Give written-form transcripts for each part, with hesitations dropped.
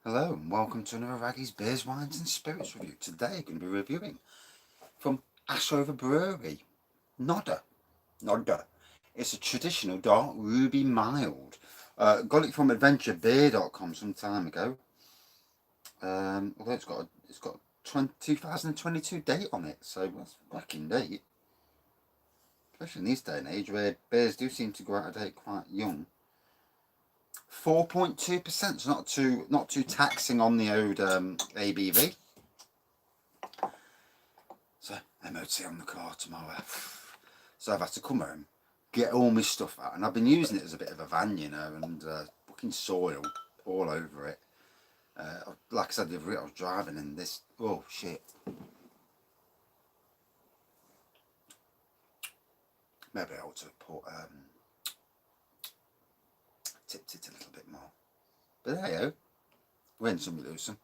Hello and welcome to another Raggy's Beers, Wines and Spirits review. Today I'm going to be reviewing from Ashover Brewery, Nodder. Nodder. It's a traditional dark ruby mild. Got it from adventurebeer.com some time ago. Although it's got a 2022 date on it, so that's back in date. Especially in this day and age where beers do seem to go out of date quite young. 4.2%, so not too taxing on the old ABV. So MOT on the car tomorrow. So I've had to come home, get all my stuff out, and I've been using it as a bit of a van, and fucking soil all over it. Like I said the other week, I was driving and this, oh shit. Maybe I ought to put, tipped it a little bit more. But there you go. Win some, lose some.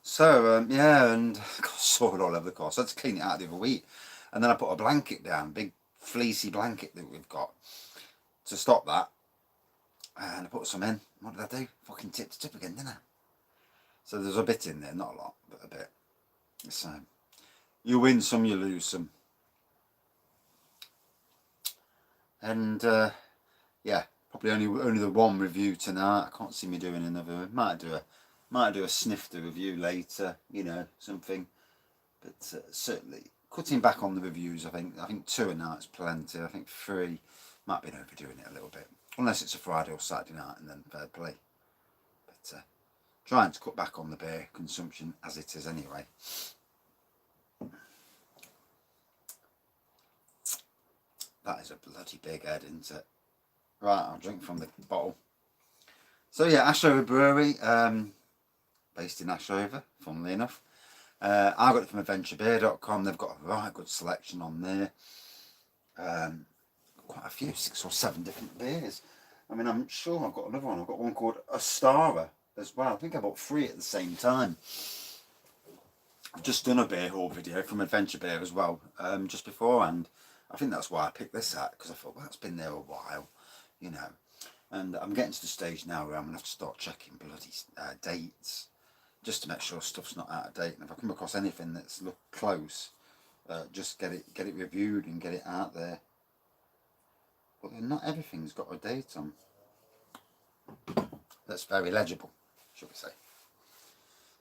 So, yeah, and got soil all over the car. So I had to clean it out the other week. And then I put a blanket down, big fleecy blanket that we've got to stop that. And I put some in. What did I do? Fucking tipped it up again, didn't I? So there's a bit in there, not a lot, but a bit. So you win some, you lose some. And yeah, probably only the one review tonight. I can't see me doing another. Might do a snifter review later, something. But certainly cutting back on the reviews. I think 2 a night's plenty. I think 3 might be overdoing it a little bit, unless it's a Friday or Saturday night, and then fair play. But trying to cut back on the beer consumption as it is anyway. That is a bloody big head, isn't it? Right, I'll drink from the bottle. So yeah, Ashover Brewery, based in Ashover, funnily enough. I got it from adventurebeer.com. They've got a right good selection on there. Quite a few, 6 or 7 different beers. I mean, I'm sure I've got another one. I've got one called Ashover as well. I think I bought 3 at the same time. I've just done a beer haul video from Adventure Beer as well, just beforehand. I think that's why I picked this out, because I thought, well, it's been there a while, And I'm getting to the stage now where I'm going to have to start checking bloody dates, just to make sure stuff's not out of date. And if I come across anything that's looked close, just get it reviewed and get it out there. But not everything's got a date on. That's very legible, should we say.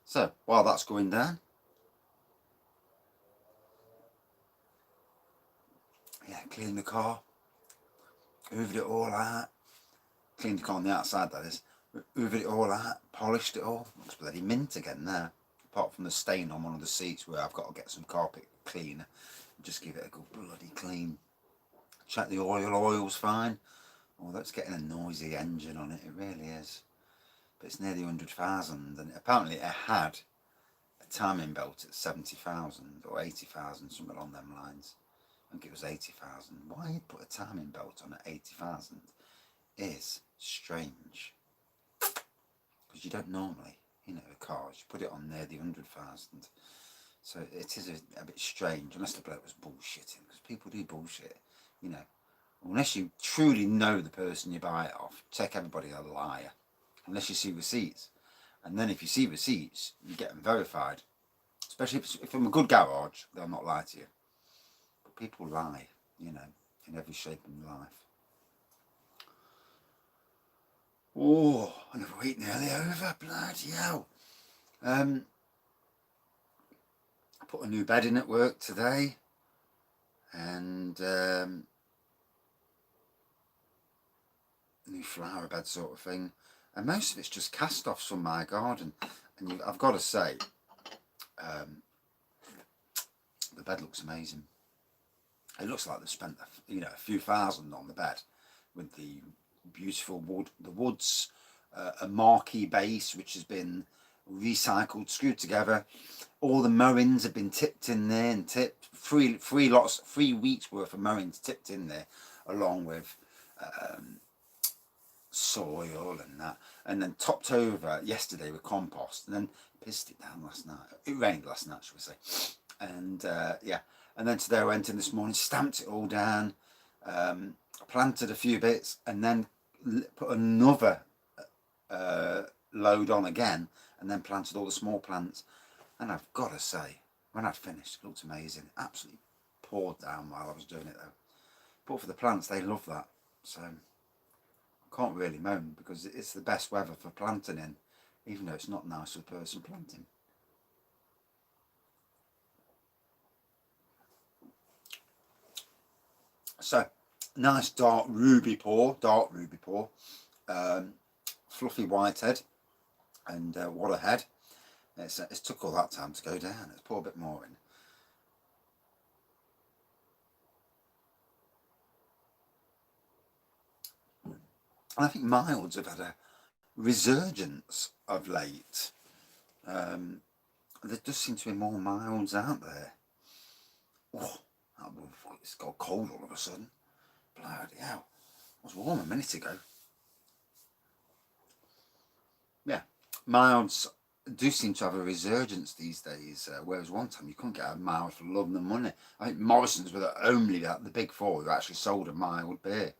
So while that's going down, yeah, clean the car, hoovered it all out, cleaned the car on the outside, that is, hoovered it all out, polished it all. Looks bloody mint again there, apart from the stain on one of the seats where I've got to get some carpet cleaner and just give it a good bloody clean. Check the oil's fine. Oh, that's getting a noisy engine on it, it really is. But it's nearly 100,000, and apparently it had a timing belt at 70,000 or 80,000, something along them lines. I think it was 80,000. Why you'd put a timing belt on at 80,000 is strange. Because you don't normally, cars, you put it on near the 100,000. So it is a bit strange, unless the bloke was bullshitting, because people do bullshit, Unless you truly know the person you buy it off, take everybody a liar. Unless you see receipts. And then if you see receipts, you get them verified. Especially if from a good garage, they'll not lie to you. But people lie, in every shape in life. Oh, another week nearly over, bloody hell. I put a new bed in at work today. And new flower bed sort of thing, and most of it's just cast-offs from my garden. And I've got to say, the bed looks amazing. It looks like they've spent a few thousand on the bed, with the beautiful woods, a marquee base which has been recycled, screwed together. All the mowings have been tipped in there and tipped. 3 weeks worth of mowings tipped in there, along with soil and that, and then topped over yesterday with compost, and then pissed it down last night. It rained last night, shall we say. And yeah, and then today I went in this morning, stamped it all down, planted a few bits, and then put another load on again, and then planted all the small plants. And I've got to say, when I'd finished, it looked amazing. Absolutely poured down while I was doing it though. But for the plants, they love that. So I can't really moan, because it's the best weather for planting in, even though it's not nice for the person planting. So, nice dark ruby pour, fluffy white head, and what a head. It's took all that time to go down. Let's pour a bit more in. And I think milds have had a resurgence of late. There does seem to be more milds out there. Oh, it's got cold all of a sudden. Bloody hell. It was warm a minute ago. Yeah, milds do seem to have a resurgence these days, whereas one time you couldn't get a mild for love nor money. I think Morrison's were the big four who actually sold a mild beer.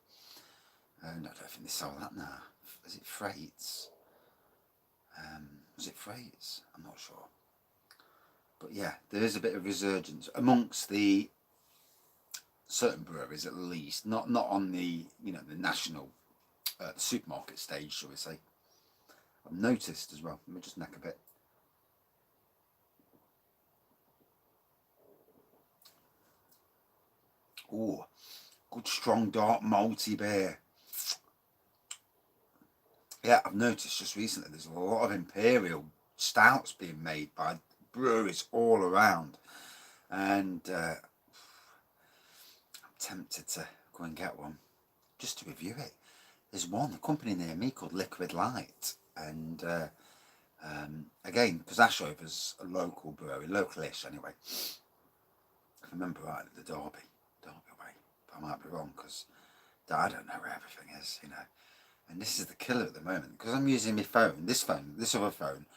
And I don't think they sell that now. Is it Freights? Was it Freights? I'm not sure. But yeah, there is a bit of resurgence amongst the certain breweries, at least. Not on the the national supermarket stage, shall we say. I've noticed as well. Let me just neck a bit. Oh, good strong dark malty beer. Yeah, I've noticed just recently there's a lot of imperial stouts being made by breweries all around, and I'm tempted to go and get one just to review it. There's a company near me called Liquid Light, and again, because Ashover's a local brewery, localish anyway. If I remember right, the Derby way, but I might be wrong, because I don't know where everything is, And this is the killer at the moment, because I'm using my phone, this other phone.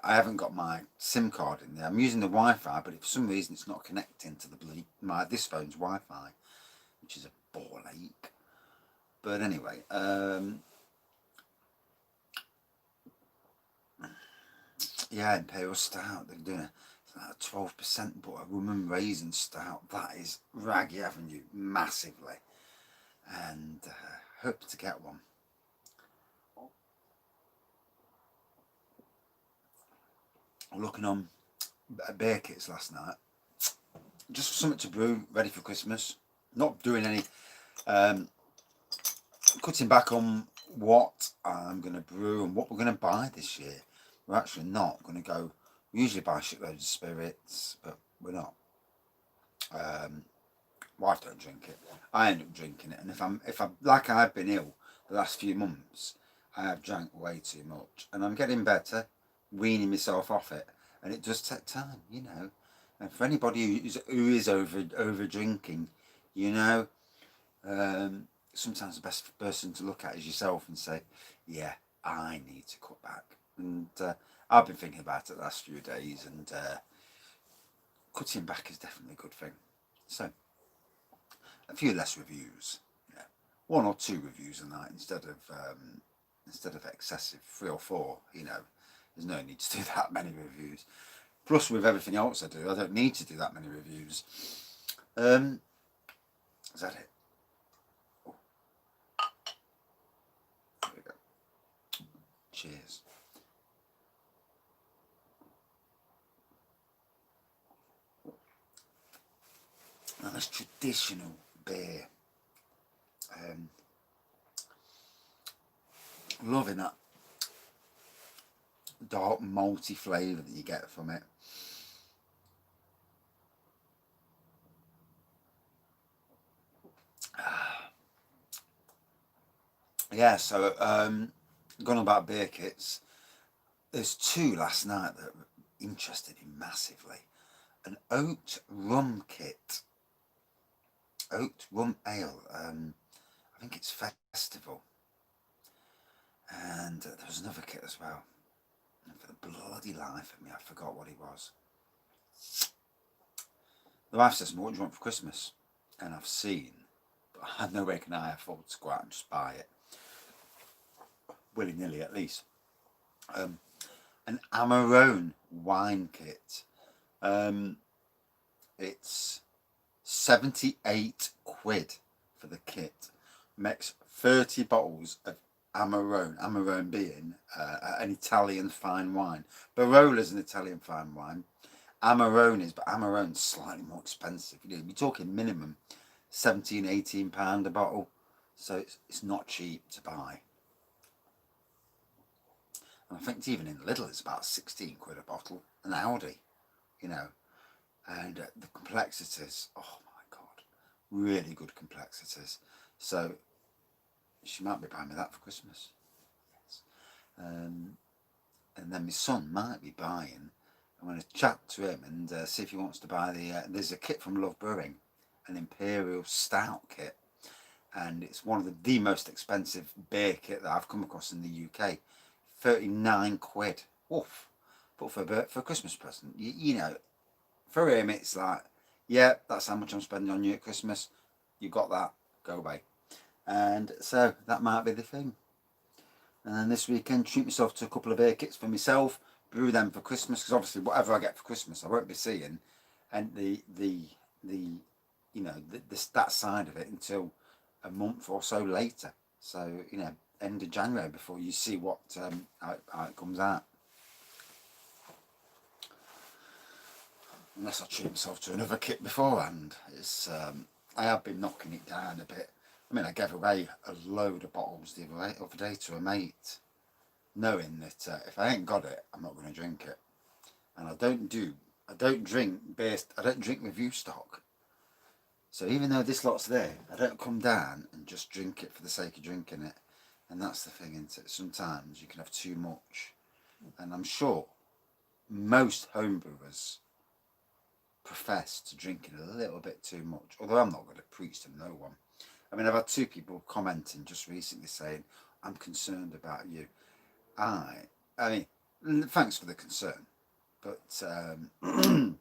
I haven't got my SIM card in there. I'm using the Wi-Fi, but for some reason it's not connecting to this phone's Wi-Fi, which is a ball ache. But anyway, yeah, Imperial Stout. They're doing a 12%, but a rum raisin stout. That is Raggy Avenue massively, and hope to get one. Looking on beer kits last night, just something to brew ready for Christmas. Not doing any cutting back on what I'm going to brew and what we're going to buy this year. We're actually not going to go. We usually buy shitloads of spirits, but we're not. Wife don't drink it. I end up drinking it, and if I'm like I've been ill the last few months, I have drank way too much, and I'm getting better, weaning myself off it, and it does take time, And for anybody who is over drinking, sometimes the best person to look at is yourself and say, yeah, I need to cut back. And I've been thinking about it the last few days, and cutting back is definitely a good thing. So, a few less reviews, yeah, 1 or 2 reviews a night instead of excessive 3 or 4. There's no need to do that many reviews. Plus, with everything else I do, I don't need to do that many reviews. Is that it? Oh. There we go. Cheers. Now, that's traditional beer. Loving that dark malty flavour that you get from it. Yeah, so going on about beer kits, there's 2 last night that interested me massively. An oat rum kit, oat rum ale. I think it's Festival, and there was another kit as well. And for the bloody life of me, I forgot what it was. The wife says, "What do you want for Christmas?" And I've seen, but I had no way can I afford to go out and just buy it willy nilly, at least. an Amarone wine kit. It's 78 quid for the kit. Makes 30 bottles of Amarone. Amarone being an Italian fine wine. Barolla's an Italian fine wine. Amarone is, but Amarone's slightly more expensive. You're talking minimum £17-18 a bottle. So it's not cheap to buy. And I think even in Lidl it's about 16 quid a bottle. An Audi, and the complexities, oh my god, really good complexities. So she might be buying me that for Christmas. Yes. And then my son might be buying. I'm going to chat to him and see if he wants to buy there's a kit from Love Brewing, an Imperial Stout kit, and it's one of the most expensive beer kit that I've come across in the UK. 39 quid. Oof. But for a Christmas present, for him it's like, yeah, that's how much I'm spending on you at Christmas. You got that, go away. And so that might be the thing. And then this weekend, treat myself to a couple of beer kits for myself, brew them for Christmas, because obviously whatever I get for Christmas I won't be seeing, and that side of it until a month or so later. So end of January before you see what how it comes out. Unless I treat myself to another kit beforehand. It's I have been knocking it down a bit. I mean, I gave away a load of bottles the other day to a mate, knowing that if I ain't got it, I'm not going to drink it. And I don't drink review stock. So even though this lot's there, I don't come down and just drink it for the sake of drinking it. And that's the thing, isn't it? Sometimes you can have too much. And I'm sure most homebrewers profess to drinking a little bit too much. Although I'm not going to preach to no one. I mean, I've had 2 people commenting just recently saying, I'm concerned about you. I mean, thanks for the concern. But in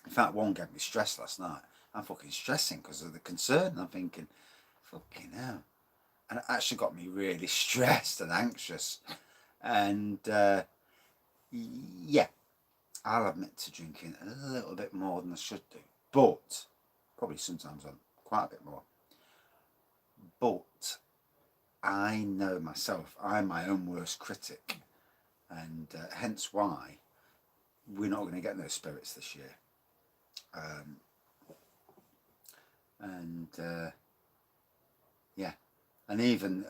fact, one gave me stress last night. I'm fucking stressing because of the concern. I'm thinking, fucking hell. And it actually got me really stressed and anxious. And yeah, I'll admit to drinking a little bit more than I should do. But probably sometimes I'm quite a bit more. But I know myself, I'm my own worst critic. And hence why we're not going to get no spirits this year. Yeah. And even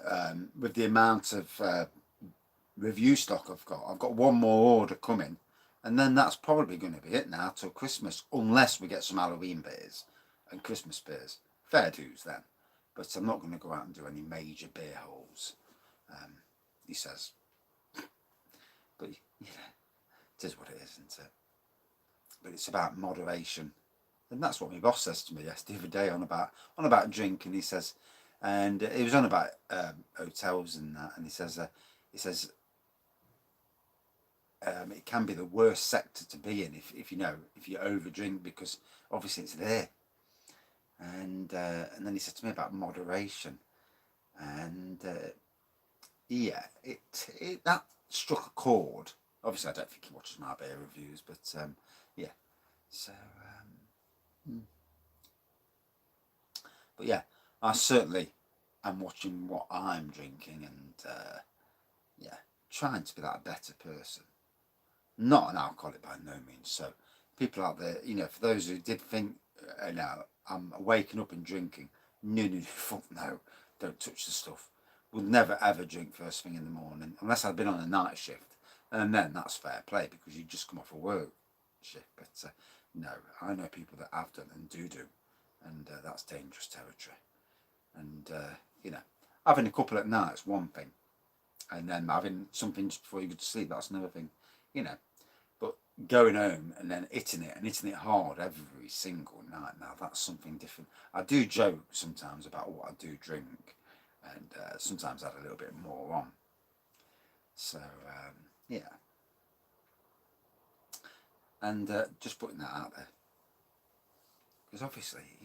with the amount of review stock I've got one more order coming, and then that's probably going to be it now till Christmas, unless we get some Halloween beers and Christmas beers. Fair dues then, but I'm not going to go out and do any major beer hauls, he says. But it is what it is, isn't it? But it's about moderation, and that's what my boss says to me the other day on about drink, and he says. And he was on about hotels and that, and he says it can be the worst sector to be in if you overdrink, because obviously it's there. And then he said to me about moderation, and yeah, it that struck a chord. Obviously, I don't think he watches my beer reviews, but yeah. So, but yeah. I certainly am watching what I'm drinking and trying to be that better person. Not an alcoholic by no means. So people out there, for those who did think, I'm waking up and drinking, no, fuck no, don't touch the stuff. Would never ever drink first thing in the morning unless I'd been on a night shift, and then that's fair play because you just come off a work shift. But no, I know people that have done and do, and that's dangerous territory. And having a couple at night's one thing, and then having something just before you go to sleep, that's another thing. But going home and then hitting it hard every single night, now that's something different. I do joke sometimes about what I do drink, and sometimes add a little bit more on. So yeah, and just putting that out there, because obviously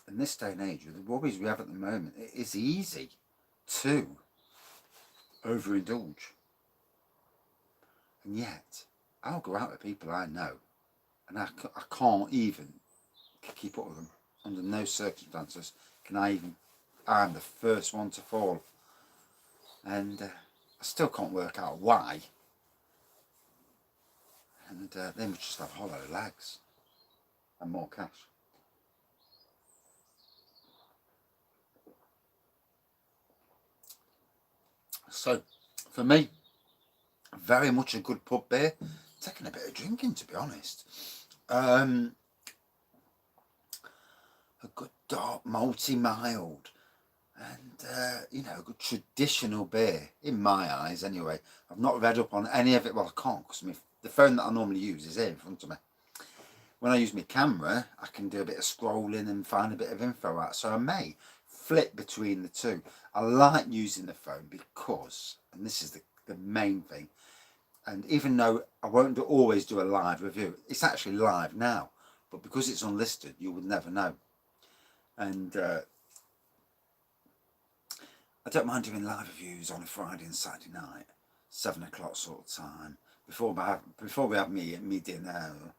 in this day and age, with the worries we have at the moment, it is easy to overindulge. And yet, I'll go out with people I know, and I can't even keep up with them. Under no circumstances can I even. I'm the first one to fall. And I still can't work out why. And they must just have hollow legs and more cash. So, for me, very much a good pub beer. Taking a bit of drinking, to be honest. A good dark, malty, mild, and you know, a good traditional beer in my eyes. Anyway, I've not read up on any of it. Well, I can't because the phone that I normally use is here in front of me. When I use my camera, I can do a bit of scrolling and find a bit of info out. So I may flip between the two. I like using the phone because, and this is the main thing, and even though I won't always do a live review, it's actually live now, but because it's unlisted, you would never know. And I don't mind doing live reviews on a Friday and Saturday night, 7 o'clock sort of time, before we have me dinner.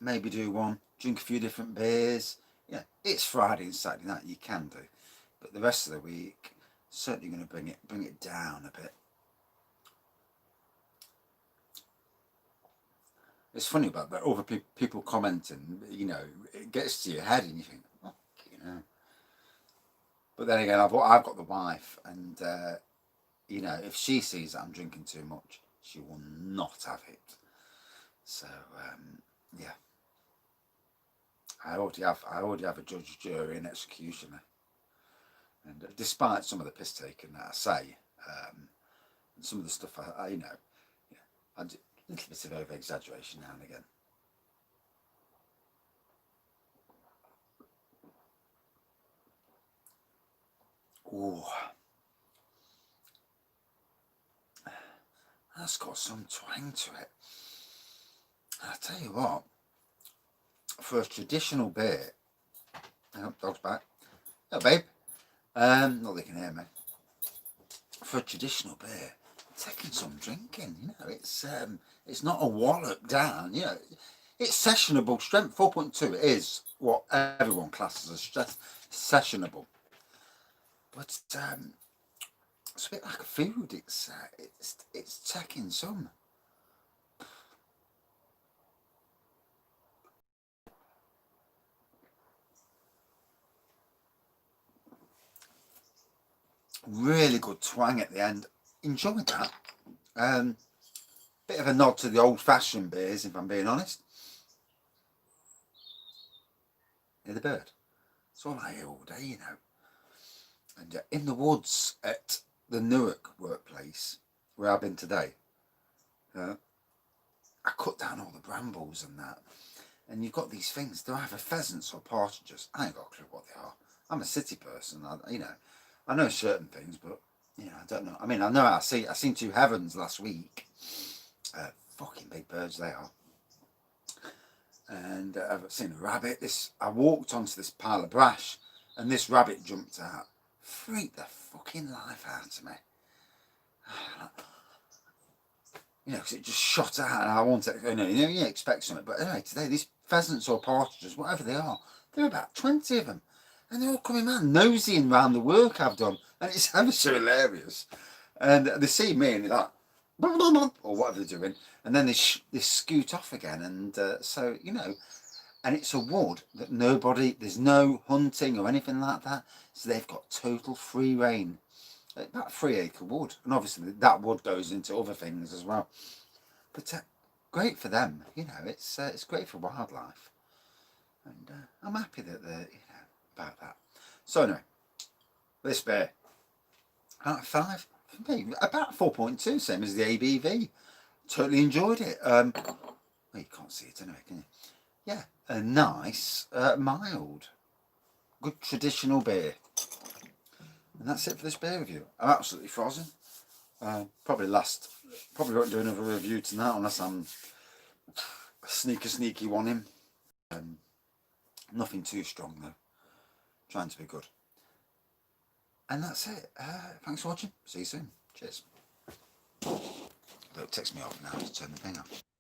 Maybe do one, drink a few different beers. Yeah, it's Friday and Saturday night, you can do, but the rest of the week, certainly going to bring it down a bit. It's funny about that. Other people commenting, you know, it gets to your head and you think, oh, you know. But then again, I've got the wife, and you know, if she sees that I'm drinking too much, she will not have it. So yeah, I already have a judge, jury, and executioner. And despite some of the piss taking that I say, and some of the stuff I you know, yeah, I do a little bit of over exaggeration now and again. Oh, that's got some twang to it. I'll tell you what, for a traditional beer, oh, dog's back. Oh, babe. Not they can hear me. For a traditional beer, taking some drinking, you know, it's not a wallop down, you know, it's sessionable strength. 4.2 is what everyone classes as sessionable, but it's a bit like a food. It's taking some. Really good twang at the end. Enjoyed that. Bit of a nod to the old-fashioned beers, if I'm being honest. Hear the bird? It's all I hear all day, you know. And in the woods at the Newark workplace, where I've been today, I cut down all the brambles and that. And you've got these things. They're either pheasants or partridges. I ain't got a clue what they are. I'm a city person. You know, I know certain things, but you know, I don't know. I mean, I know I seen two heavens last week. Fucking big birds they are. And I've seen a rabbit. I walked onto this pile of brash, and this rabbit jumped out. Freaked the fucking life out of me. You know, because it just shot out, and I wanted, you expect something. But anyway, today, these pheasants or partridges, whatever they are, there are about 20 of them. And they're all coming around, nosying around the work I've done. And it's ever so hilarious. And they see me, and they're like, or whatever they're doing. And then they scoot off again. And so, you know, and it's a wood that there's no hunting or anything like that. So they've got total free reign. About 3-acre wood, and obviously that wood goes into other things as well. But great for them, you know. It's great for wildlife, and I'm happy that they're about that. So anyway, this beer out of 5 for me, about 4.2, same as the ABV. Totally enjoyed it. Well, you can't see it anyway, can you? Yeah, a nice mild, good traditional beer. And that's it for this beer review. I'm absolutely frozen. Probably won't do another review tonight unless I'm a sneaky one in. Nothing too strong though. Trying to be good. And that's it. Thanks for watching. See you soon. Cheers. takes me off now to turn the thing off.